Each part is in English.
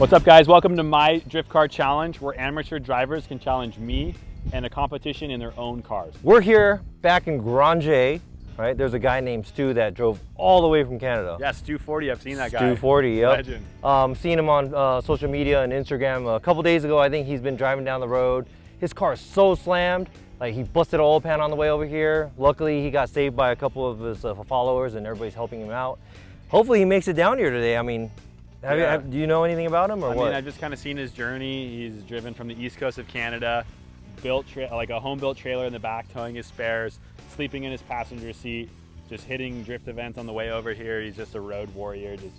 What's up, guys? Welcome to my drift car challenge, where amateur drivers can challenge me and a competition in their own cars. We're here back in Grange, right? There's a guy named Stu that drove all the way from Canada. Yeah, Stu 40, I've seen that guy. Stu 40, yep. Legend. Seen him on social media and Instagram a couple days ago. I think he's been driving down the road. His car is so slammed, like he busted an oil pan on the way over here. Luckily, he got saved by a couple of his followers and everybody's helping him out. Hopefully he makes it down here today. I mean, do you know anything about him or what? I mean, I've just kind of seen his journey. He's driven from the east coast of Canada, built like a home-built trailer in the back, towing his spares, sleeping in his passenger seat, just hitting drift events on the way over here. He's just a road warrior, just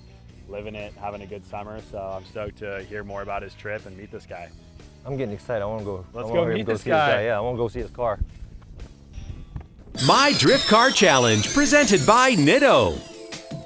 living it, having a good summer. So I'm stoked to hear more about his trip and meet this guy. I'm getting excited. I want to go. Let's go meet this guy. Yeah, I want to go see his car. My Drift Car Challenge, presented by Nitto.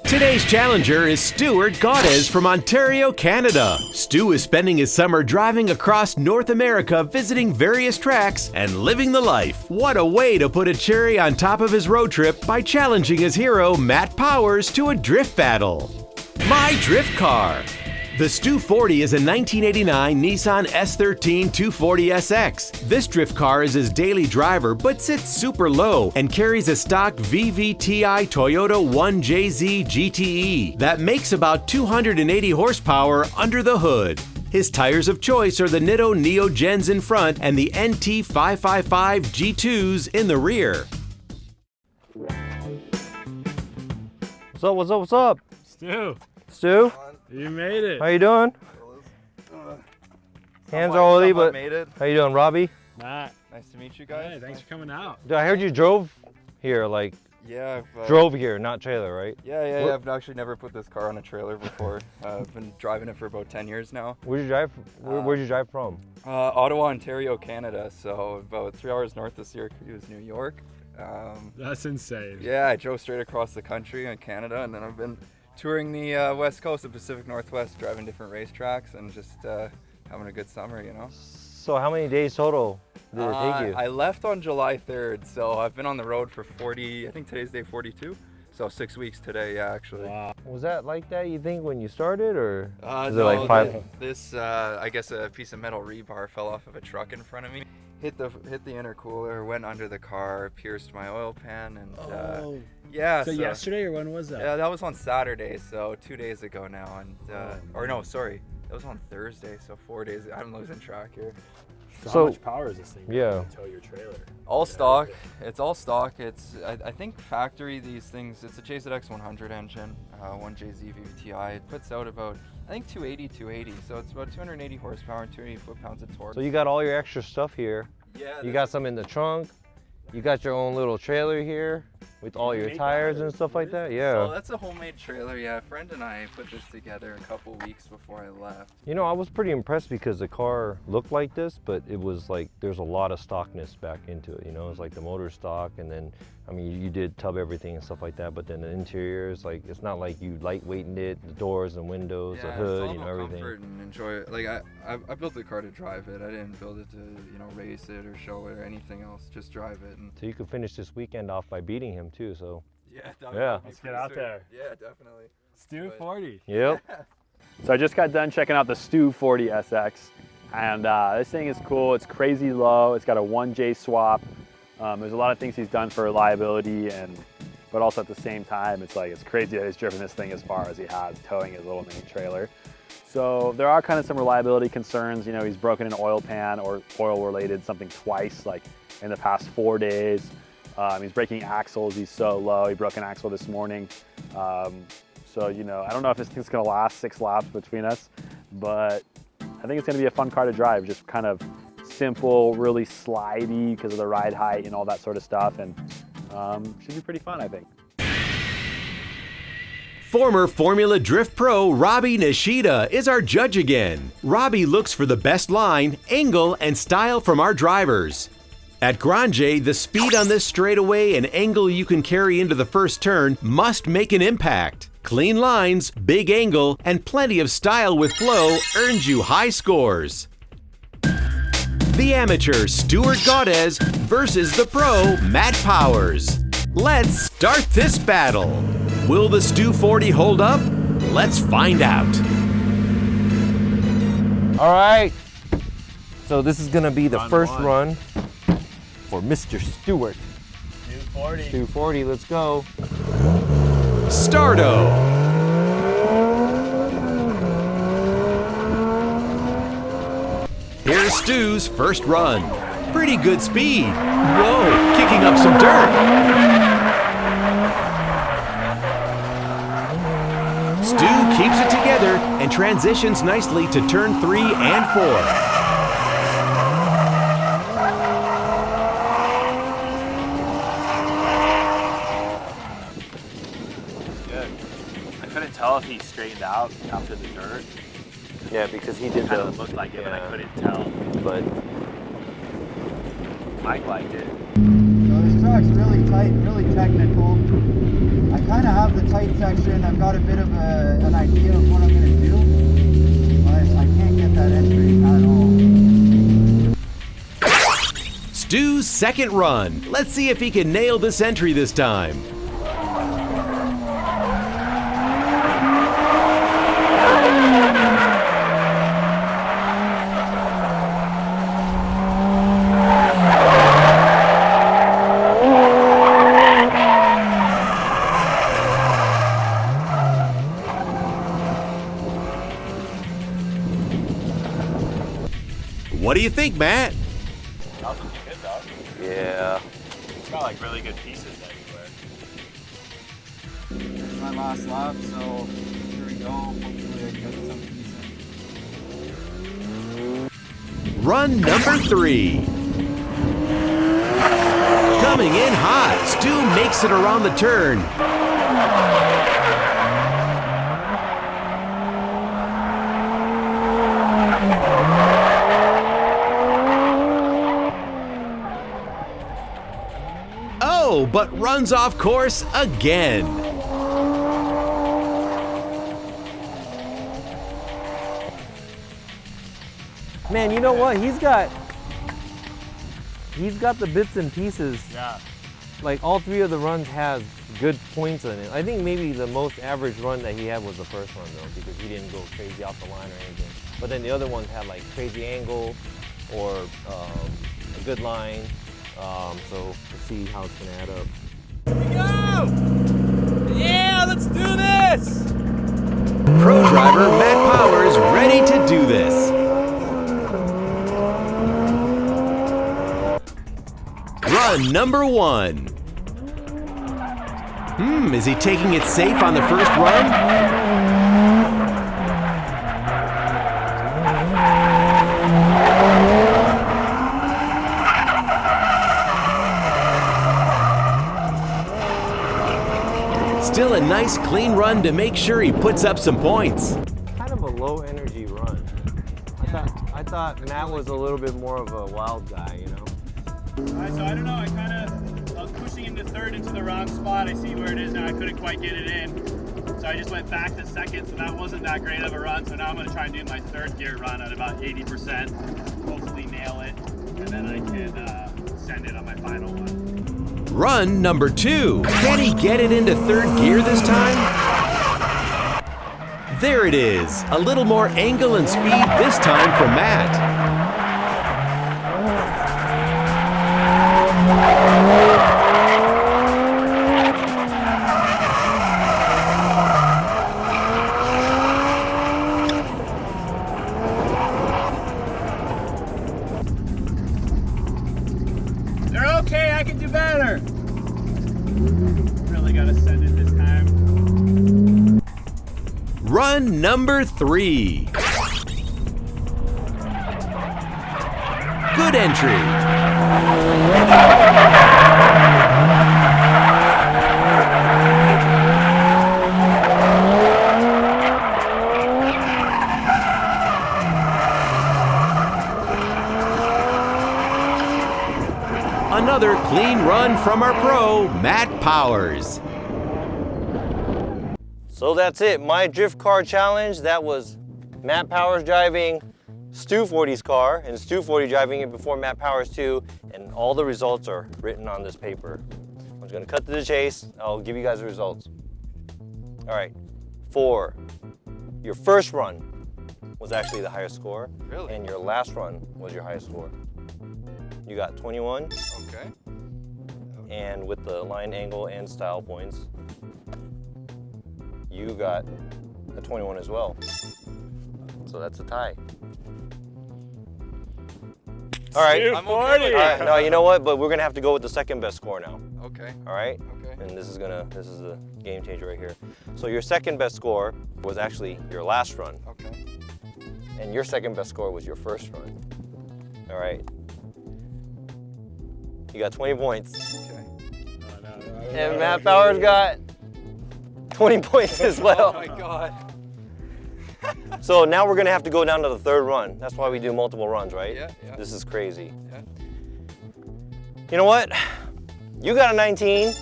Today's challenger is Stewart Gaudes from Ontario, Canada. Stu is spending his summer driving across North America, visiting various tracks and living the life. What a way to put a cherry on top of his road trip by challenging his hero, Matt Powers, to a drift battle. My Drift Car. The Stu 40 is a 1989 Nissan S13 240SX. This drift car is his daily driver but sits super low and carries a stock VVTi Toyota 1JZ GTE that makes about 280 horsepower under the hood. His tires of choice are the Nitto Neo Gens in front and the Nt555 G2s in the rear. What's up? What's up? What's up? Stu, Stu? you made it. How you doing? Hands are oily, but made it. how you doing, Robbie? Matt. Nice to meet you guys. Hey, thanks for coming out. Dude, I heard you drove here, like Yeah, drove here, not trailer, right? Yeah. I've actually never put this car on a trailer before. I've been driving it for about 10 years now. Where'd you drive? Where'd you drive from? Ottawa, Ontario, Canada. So about 3 hours north of Syracuse, New York. That's insane. Yeah, I drove straight across the country in Canada, and then I've been touring the West Coast, the Pacific Northwest, driving different racetracks, and just having a good summer, you know. So how many days total did it take you? I left on July 3rd, so I've been on the road for 40, I think today's day 42, so 6 weeks today, yeah, actually. Wow. Was that like that, you think, when you started, or is it No, like five? This, I guess a piece of metal rebar fell off of a truck in front of me. Hit the intercooler, went under the car, pierced my oil pan, and yeah. So yesterday, or when was that? Yeah, that was on Saturday, so 2 days ago now, and or no, sorry, that was on Thursday, so 4 days. I'm losing track here. So So- how much power is this thing? Yeah. To tow your trailer. All stock. It's all stock. It's I think factory these things. It's a JZX 100 engine, 1JZ VVTi. It puts out about I think 280. So it's about 280 horsepower and 280 foot-pounds of torque. So you got all your extra stuff here. Yeah. You got some in the trunk. You got your own little trailer here with all your tires and stuff like that. So Yeah. that's a homemade trailer. Yeah, a friend and I put this together a couple weeks before I left. You know, I was pretty impressed because the car looked like this, but it was like there's a lot of stockness back into it. You know, it's like the motor stock, and then I mean you did tub everything and stuff like that. But then the interior is like it's not like you lightweighted it, the doors and windows, the Yeah, hood, it's all you know, about everything. comfort and enjoy it. Like I built the car to drive it. I didn't build it to race it or show it or anything else. Just drive it. And So you could finish this weekend off by beating him too. So yeah, Yeah. Let's get out there. Yeah, definitely. Stu 40. yep. So I just got done checking out the Stu 40SX, and this thing is cool. It's crazy low. It's got a 1J swap. There's a lot of things he's done for reliability, but also at the same time, it's crazy that he's driven this thing as far as he has, towing his little mini trailer. So there are kind of some reliability concerns. You know, he's broken an oil pan or oil-related something twice, like in the past 4 days. He's breaking axles. He's so low. He broke an axle this morning. So, you know, I don't know if this thing's going to last 6 laps between us, but I think it's going to be a fun car to drive. Just kind of simple, really slidey because of the ride height and all that sort of stuff. And should be pretty fun, I think. Former Formula Drift Pro Robbie Nishita is our judge again. Robbie looks for the best line, angle, and style from our drivers. At Grange, the speed on this straightaway and angle you can carry into the first turn must make an impact. Clean lines, big angle, and plenty of style with flow earns you high scores. The amateur Stewart Gaudes versus the pro Matt Powers. Let's start this battle. Will the Stu 40 hold up? Let's find out. All right. So this is gonna be the Run first one. run for Mr. Stewart. 240. 240, let's go. Starto. Here's Stu's first run. Pretty good speed. Whoa, kicking up some dirt. Stu keeps it together and transitions nicely to turn 3 and 4. Good. I couldn't tell if he straightened out after the dirt. Yeah, because he did Kind of looked like it, but I couldn't tell. But Mike liked it. So this track's really tight, really technical. I kind of have the tight section. I've got a bit of an idea of what I'm going to do, but I can't get that entry at all. Stu's second run. Let's see if he can nail this entry this time. What do you think, Matt? That was pretty good though. yeah. It's got like really good pieces everywhere. This is my last lap, so here we go. Hopefully I get something decent. Run number 3. Coming in hot, Stu makes it around the turn. Oh, but runs off course again. Man, you know what? He's got the bits and pieces. Yeah. Like all 3 of the runs have good points in it. I think maybe the most average run that he had was the first one though, because he didn't go crazy off the line or anything. But then the other ones had like crazy angle or a good line. So let's see how it's gonna add up. Here we go! Yeah, let's do this! Pro driver Matt Powers ready to do this. Run number 1. Is he taking it safe on the first run? Still a nice clean run to make sure he puts up some points. Kind of a low energy run. I thought Matt was a little bit more of a wild guy, you know? Alright, so I don't know, I was pushing into third into the wrong spot. I see where it is now, I couldn't quite get it in. So I just went back to second, so that wasn't that great of a run. So now I'm gonna try and do my third gear run at about 80%. Hopefully nail it, and then I can send it on my final one. Run number 2. Can he get it into third gear this time? There it is. A little more angle and speed this time for Matt. They're okay, I can do better. Really gotta send it this time. Run number 3. Good entry. Another clean run from our pro, Matt Powers. So that's it, my drift car challenge. That was Matt Powers driving Stu 40's car and Stu 40 driving it before Matt Powers too, and all the results are written on this paper. I'm just gonna cut to the chase. I'll give you guys the results. All right, for your first run, was actually the highest score. Really? And your last run was your highest score. You got 21. Okay. And with the line angle and style points, you got a 21 as well. So that's a tie. All right. I'm okay with All right. that. No, you know what? But we're gonna have to go with the second best score now. Okay. All right. Okay. And this is the game changer right here. So your second best score was actually your last run, Okay. and your second best score was your first run. All right. You got 20 points. Okay. And Matt Powers got 20 points as Oh well. my God. So now we're gonna have to go down to the third run. That's why we do multiple runs, right? Yeah, yeah. This is crazy. Yeah. You know what? You got a 19,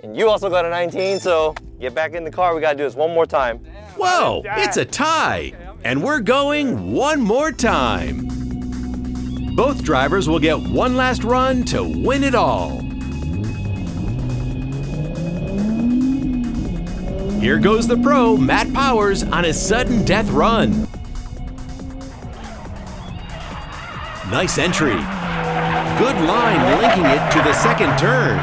and you also got a 19, so get back in the car. We gotta do this one more time. Whoa, it's a tie. And we're going one more time. Both drivers will get one last run to win it all. Here goes the pro, Matt Powers, on his sudden death run. Nice entry. Good line linking it to the second turn.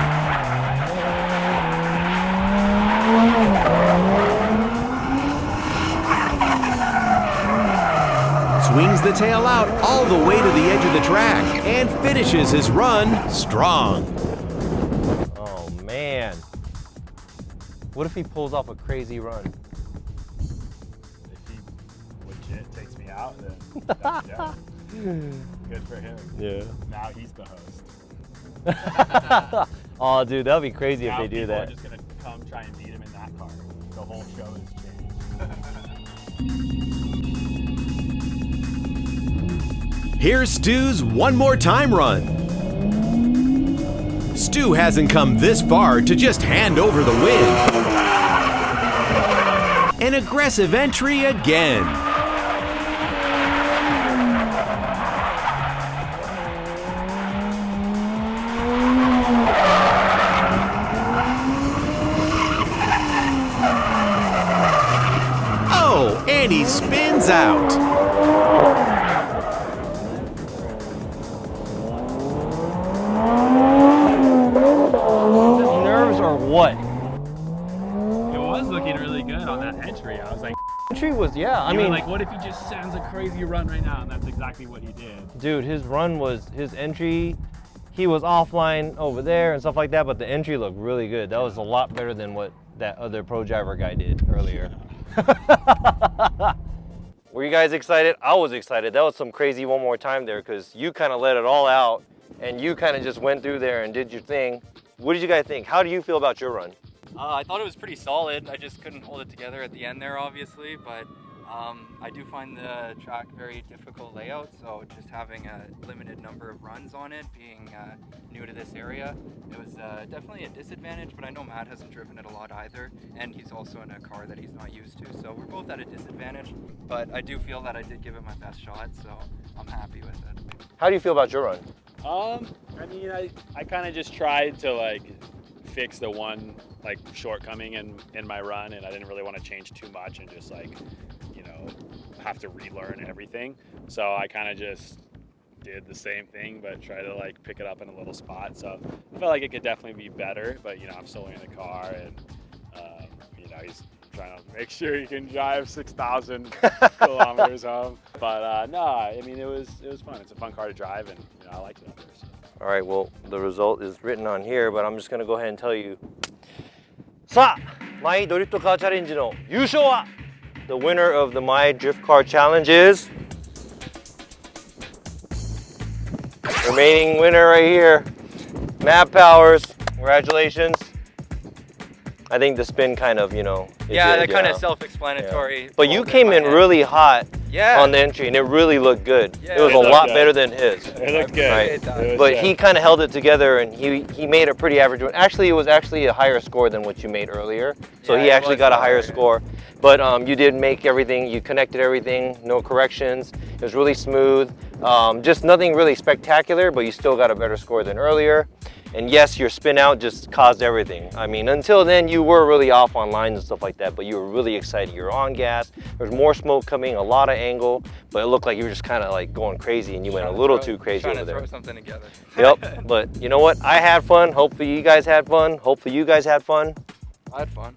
Swings the tail out all the way to the edge of the track and finishes his run strong. Oh man. What if he pulls off a crazy run? If he legit takes me out, then yeah. Good for him. Yeah. Now he's the host. Oh dude, that'd be crazy Now if they do people that. are just gonna come try and beat him in that car. The whole show has changed. Here's Stu's one more time run. Stu hasn't come this far to just hand over the win. An aggressive entry again. Oh, and he spins out. Nerves or what? It was looking really good on that entry. I was like, Entry was, yeah, I you were mean, like, what if he just sends a crazy run right now? And that's exactly what he did. dude, his run was, his entry, he was offline over there and stuff like that, but the entry looked really good. That was a lot better than what that other pro driver guy did earlier. Were you guys excited? I was excited. That was some crazy one more time there because you kind of let it all out and you kind of just went through there and did your thing. What did you guys think? How do you feel about your run? I thought it was pretty solid. I just couldn't hold it together at the end there, obviously, but I do find the track very difficult layout, so just having a limited number of runs on it, being new to this area, it was definitely a disadvantage, but I know Matt hasn't driven it a lot either, and he's also in a car that he's not used to, so we're both at a disadvantage, but I do feel that I did give it my best shot, so I'm happy with it. How do you feel about your run? I mean, I kind of just tried to like fix the one like shortcoming in my run, and I didn't really want to change too much and just like, you know, have to relearn everything. So I kind of just did the same thing, but try to like pick it up in a little spot. So I felt like it could definitely be better, but you know, I'm still in the car, and you know, he's trying to make sure he can drive 6,000 kilometers home. But no, I mean, it was fun. It's a fun car to drive, and you know, I liked it up there. So. All right, well, the result is written on here, but I'm just gonna go ahead and tell you. さあ、My Drift Car Challenge の優勝は The winner of the My Drift Car Challenge is remaining winner right here, Matt Powers. Congratulations. I think the spin kind of, you know. Yeah, they're kind of self-explanatory. But you came in really hot Yeah. on the entry, and it really looked good. Yeah, it was it a looked lot good. better than his. It looked good. Right. It does. It was, But he kind of held it together, and he made a pretty average one. Actually, it was actually a higher score than what you made earlier. So Yeah, he it actually was got a higher. higher score. But you did make everything, you connected everything, no corrections. It was really smooth. Just nothing really spectacular, but you still got a better score than earlier. And yes, your spin out just caused everything. I mean, until then you were really off on lines and stuff like that, but you were really excited. You were on gas, there was more smoke coming, a lot of angle, but it looked like you were just kind of like going crazy and you went a little too crazy over there. Throw something together. Yep, but you know what? I had fun. Hopefully you guys had fun. Hopefully you guys had fun. I had fun.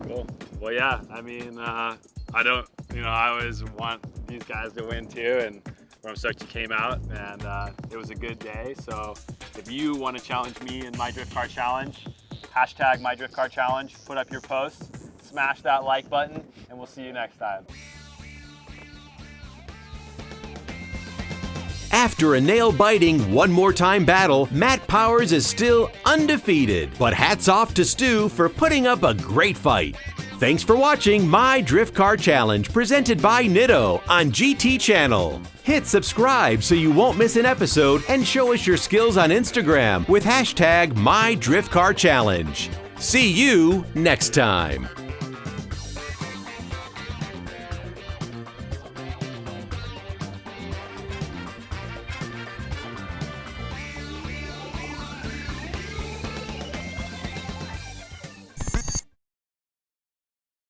Cool. Well, yeah, I mean, I always want these guys to win too, and I'm stoked you came out, and it was a good day. So if you want to challenge me in my drift car challenge, hashtag my drift car challenge, put up your post, smash that like button, and we'll see you next time. After a nail-biting one more time battle, Matt Powers is still undefeated. But hats off to Stu for putting up a great fight. Thanks for watching My Drift Car Challenge presented by Nitto on GTChannel. Hit subscribe so you won't miss an episode and show us your skills on Instagram with hashtag My Drift Car Challenge. See you next time.